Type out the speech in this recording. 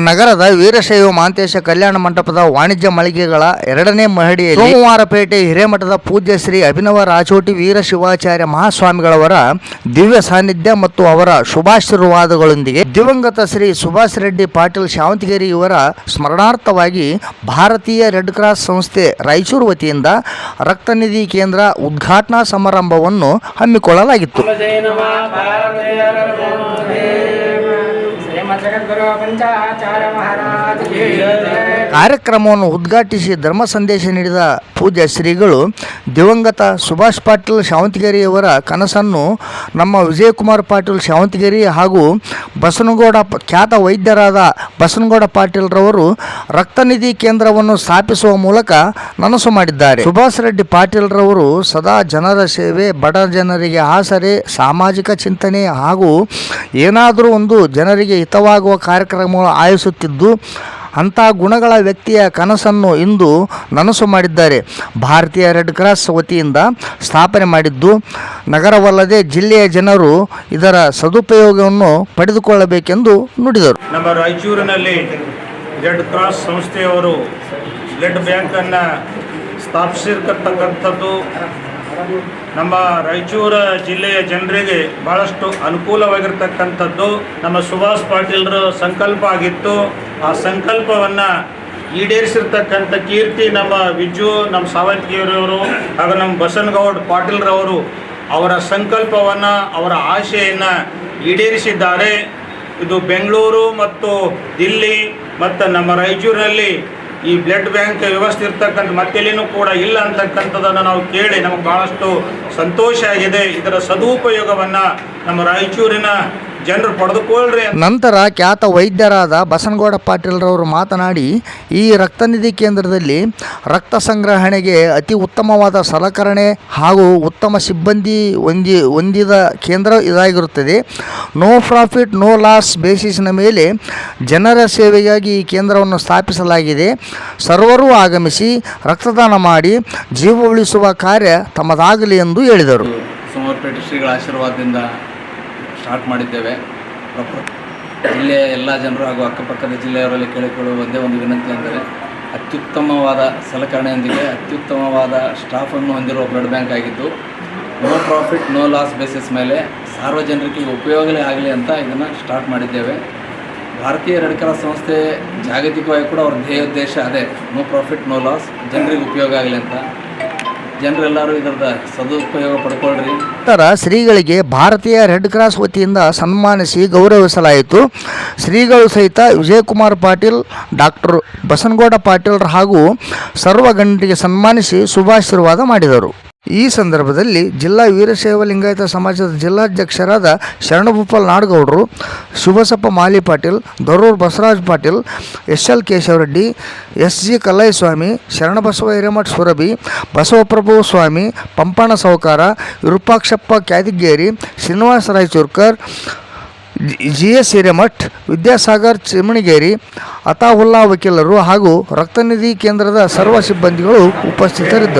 ನಗರದ ವೀರಶೈವ ಮಹಾಂತೇಶ ಕಲ್ಯಾಣ ಮಂಟಪದ ವಾಣಿಜ್ಯ ಮಳಿಗೆಗಳ 2ನೇ ಮಹಡಿಯಲ್ಲಿ ಸೋಮವಾರಪೇಟೆ ಹಿರೇಮಠದ ಪೂಜ್ಯ ಶ್ರೀ ಅಭಿನವ ರಾಚೋಟಿ ವೀರಶಿವಾಚಾರ್ಯ ಮಹಾಸ್ವಾಮಿಗಳವರ ದಿವ್ಯ ಸಾನ್ನಿಧ್ಯ ಮತ್ತು ಅವರ ಶುಭಾಶೀರ್ವಾದಗಳೊಂದಿಗೆ ದಿವಂಗತ ಶ್ರೀ ಸುಭಾಷ್ ರೆಡ್ಡಿ ಪಾಟೀಲ್ ಶಾವಂತಗಿರಿ ಇವರ ಸ್ಮರಣಾರ್ಥವಾಗಿ ಭಾರತೀಯ ರೆಡ್ ಕ್ರಾಸ್ ಸಂಸ್ಥೆ ರಾಯಚೂರು ವತಿಯಿಂದ ರಕ್ತನಿಧಿ ಕೇಂದ್ರ ಉದ್ಘಾಟನಾ ಸಮಾರಂಭವನ್ನು ಹಮ್ಮಿಕೊಳ್ಳಲಾಗಿತ್ತು. ಕಾರ್ಯಕ್ರಮವನ್ನು ಉದ್ಘಾಟಿಸಿ ಧರ್ಮ ಸಂದೇಶ ನೀಡಿದ ಪೂಜ್ಯ ಶ್ರೀಗಳು ದಿವಂಗತ ಸುಭಾಷ್ ಪಾಟೀಲ್ ಶಾವಂತಗಿರಿಯವರ ಕನಸನ್ನು ನಮ್ಮ ವಿಜಯಕುಮಾರ್ ಪಾಟೀಲ್ ಶಾವಂತಗಿರಿ ಹಾಗೂ ಬಸನಗೌಡ ಖ್ಯಾತ ವೈದ್ಯರಾದ ಬಸನಗೌಡ ಪಾಟೀಲ್ರವರು ರಕ್ತನಿಧಿ ಕೇಂದ್ರವನ್ನು ಸ್ಥಾಪಿಸುವ ಮೂಲಕ ನನಸು ಮಾಡಿದ್ದಾರೆ. ಸುಭಾಷ್ ರೆಡ್ಡಿ ಪಾಟೀಲ್ರವರು ಸದಾ ಜನರ ಸೇವೆ, ಬಡ ಜನರಿಗೆ ಆಸರೆ, ಸಾಮಾಜಿಕ ಚಿಂತನೆ ಹಾಗೂ ಏನಾದರೂ ಒಂದು ಜನರಿಗೆ ಹಿತವಾಗುವ ಕಾರ್ಯಕ್ರಮಗಳು ಆಯೋಜಿಸುತ್ತಿದ್ದು ಅಂಥ ಗುಣಗಳ ವ್ಯಕ್ತಿಯ ಕನಸನ್ನು ಇಂದು ನನಸು ಮಾಡಿದ್ದಾರೆ. ಭಾರತೀಯ ರೆಡ್ ಕ್ರಾಸ್ ವತಿಯಿಂದ ಸ್ಥಾಪನೆ ಮಾಡಿದ್ದು ನಗರವಲ್ಲದೆ ಜಿಲ್ಲೆಯ ಜನರು ಇದರ ಸದುಪಯೋಗವನ್ನು ಪಡೆದುಕೊಳ್ಳಬೇಕೆಂದು ನುಡಿದರು. ನಮ್ಮ ರಾಯಚೂರಿನಲ್ಲಿ ರೆಡ್ ಕ್ರಾಸ್ ಸಂಸ್ಥೆಯವರು ಬ್ಲಡ್ ಬ್ಯಾಂಕನ್ನು ಸ್ಥಾಪಿಸಿರ್ತಕ್ಕಂಥದ್ದು ನಮ್ಮ ರಾಯಚೂರು ಜಿಲ್ಲೆಯ ಜನರಿಗೆ ಭಾಳಷ್ಟು ಅನುಕೂಲವಾಗಿರ್ತಕ್ಕಂಥದ್ದು. ನಮ್ಮ ಸುಭಾಷ್ ಪಾಟೀಲ್ರ ಸಂಕಲ್ಪ ಆಗಿತ್ತು. ಆ ಸಂಕಲ್ಪವನ್ನು ಈಡೇರಿಸಿರ್ತಕ್ಕಂಥ ಕೀರ್ತಿ ನಮ್ಮ ನಮ್ಮ ಸಾವಂತಗಿರಿಯವರು ಹಾಗೂ ನಮ್ಮ ಬಸನಗೌಡ ಪಾಟೀಲ್ರವರು ಅವರ ಸಂಕಲ್ಪವನ್ನು, ಅವರ ಆಶೆಯನ್ನು ಈಡೇರಿಸಿದ್ದಾರೆ. ಇದು ಬೆಂಗಳೂರು ಮತ್ತು ದಿಲ್ಲಿ ಮತ್ತು ನಮ್ಮ ರಾಯಚೂರಿನಲ್ಲಿ ಈ ಬ್ಲಡ್ ಬ್ಯಾಂಕ್ ವ್ಯವಸ್ಥೆ ಇರ್ತಕ್ಕಂಥ ಮತ್ತೆಲ್ಲಿನೂ ಕೂಡ ಇಲ್ಲ ಅಂತಕ್ಕಂಥದ್ದನ್ನು ನಾವು ಕೇಳಿ ನಮಗೆ ಭಾಳಷ್ಟು ಸಂತೋಷ ಆಗಿದೆ. ಇದರ ಸದುಪಯೋಗವನ್ನು ನಮ್ಮ ರಾಯಚೂರಿನ ಜನರು ಪಡೆದುಕೊಳ್ಳ್ರಿ. ನಂತರ ಖ್ಯಾತ ವೈದ್ಯರಾದ ಬಸನಗೌಡ ಪಾಟೀಲ್ರವರು ಮಾತನಾಡಿ, ಈ ರಕ್ತನಿಧಿ ಕೇಂದ್ರದಲ್ಲಿ ರಕ್ತ ಸಂಗ್ರಹಣೆಗೆ ಅತಿ ಉತ್ತಮವಾದ ಸಲಕರಣೆ ಹಾಗೂ ಉತ್ತಮ ಸಿಬ್ಬಂದಿ ಹೊಂದಿದ ಕೇಂದ್ರ ಇದಾಗಿರುತ್ತದೆ. ನೋ ಪ್ರಾಫಿಟ್ ನೋ ಲಾಸ್ ಬೇಸಿಸ್ನ ಮೇಲೆ ಜನರ ಸೇವೆಗಾಗಿ ಈ ಕೇಂದ್ರವನ್ನು ಸ್ಥಾಪಿಸಲಾಗಿದೆ. ಸರ್ವರೂ ಆಗಮಿಸಿ ರಕ್ತದಾನ ಮಾಡಿ ಜೀವ ಉಳಿಸುವ ಕಾರ್ಯ ತಮ್ಮದಾಗಲಿ ಎಂದು ಹೇಳಿದರು. ಸೋಮವಾರಪೇಟೆ ಶ್ರೀಗಳ ಆಶೀರ್ವಾದದಿಂದ ಸ್ಟಾರ್ಟ್ ಮಾಡಿದ್ದೇವೆ. ಜಿಲ್ಲೆಯ ಎಲ್ಲ ಜನರು ಹಾಗೂ ಅಕ್ಕಪಕ್ಕದ ಜಿಲ್ಲೆಯವರಲ್ಲಿ ಕೇಳಿಕೊಳ್ಳುವ ಒಂದೇ ಒಂದು ವಿನಂತಿ ಅಂದರೆ ಅತ್ಯುತ್ತಮವಾದ ಸಲಕರಣೆಯೊಂದಿಗೆ ಅತ್ಯುತ್ತಮವಾದ ಸ್ಟಾಫನ್ನು ಹೊಂದಿರುವ ಬ್ಲಡ್ ಬ್ಯಾಂಕ್ ಆಗಿದ್ದು no profit no loss basis ಮೇಲೆ ಸಾರ್ವಜನಿಕರಿಗೆ ಉಪಯೋಗವೇ ಆಗಲಿ ಅಂತ ಇದನ್ನು ಸ್ಟಾರ್ಟ್ ಮಾಡಿದ್ದೇವೆ. ಭಾರತೀಯ ರೆಡ್ ಕ್ರಾಸ್ ಸಂಸ್ಥೆ ಜಾಗತಿಕವಾಗಿ ಕೂಡ ಅವ್ರ ಧ್ಯೇಯೋದ್ದೇಶ ಅದೇ, ನೋ ಪ್ರಾಫಿಟ್ ನೋ ಲಾಸ್, ಜನರಿಗೆ ಉಪಯೋಗ ಆಗಲಿ ಅಂತ. ಜನರೆಲ್ಲರೂ ಇದರ ಸದುಪಯೋಗ ಪಡ್ಕೊಳ್ರಿ. ನಂತರ ಶ್ರೀಗಳಿಗೆ ಭಾರತೀಯ ರೆಡ್ ಕ್ರಾಸ್ ವತಿಯಿಂದ ಸನ್ಮಾನಿಸಿ ಗೌರವಿಸಲಾಯಿತು. ಶ್ರೀಗಳು ಸಹಿತ ವಿಜಯಕುಮಾರ್ ಪಾಟೀಲ್, ಡಾಕ್ಟರ್ ಬಸನಗೌಡ ಪಾಟೀಲ್ ಹಾಗೂ ಸರ್ವ ಗಣ್ಯರಿಗೆ ಸನ್ಮಾನಿಸಿ ಶುಭಾಶೀರ್ವಾದ ಮಾಡಿದರು. ಈ ಸಂದರ್ಭದಲ್ಲಿ ಜಿಲ್ಲಾ ವೀರಶೈವ ಲಿಂಗಾಯತ ಸಮಾಜದ ಜಿಲ್ಲಾಧ್ಯಕ್ಷರಾದ ಶರಣಭೂಪಾಲ್ ನಾಡಗೌಡರು, ಶುಭಸಪ್ಪ ಮಾಲಿ ಪಾಟೀಲ್, ದರೂರ್ ಬಸವರಾಜ್ ಪಾಟೀಲ್, ಎಸ್.ಎಲ್. ಕೇಶವರೆಡ್ಡಿ, ಎಸ್.ಜಿ. ಕಲ್ಲಯ್ಯಸ್ವಾಮಿ, ಶರಣಬಸವ ಹಿರೇಮಠ ಸುರಭಿ, ಬಸವಪ್ರಭು ಸ್ವಾಮಿ, ಪಂಪಣ್ಣ ಸೌಕಾರ, ವಿರೂಪಾಕ್ಷಪ್ಪ ಕ್ಯಾದಿಗೇರಿ, ಶ್ರೀನಿವಾಸ ರಾಯಚೂರ್ಕರ್, ಜಿ.ಎಸ್. ಹಿರೇಮಠ್, ವಿದ್ಯಾಸಾಗರ್ ಚಿಮಣಿಗೇರಿ, ಅತಾವುಲ್ಲಾ ವಕೀಲರು ಹಾಗೂ ರಕ್ತನಿಧಿ ಕೇಂದ್ರದ ಸರ್ವ ಸಿಬ್ಬಂದಿಗಳು ಉಪಸ್ಥಿತರಿದ್ದರು.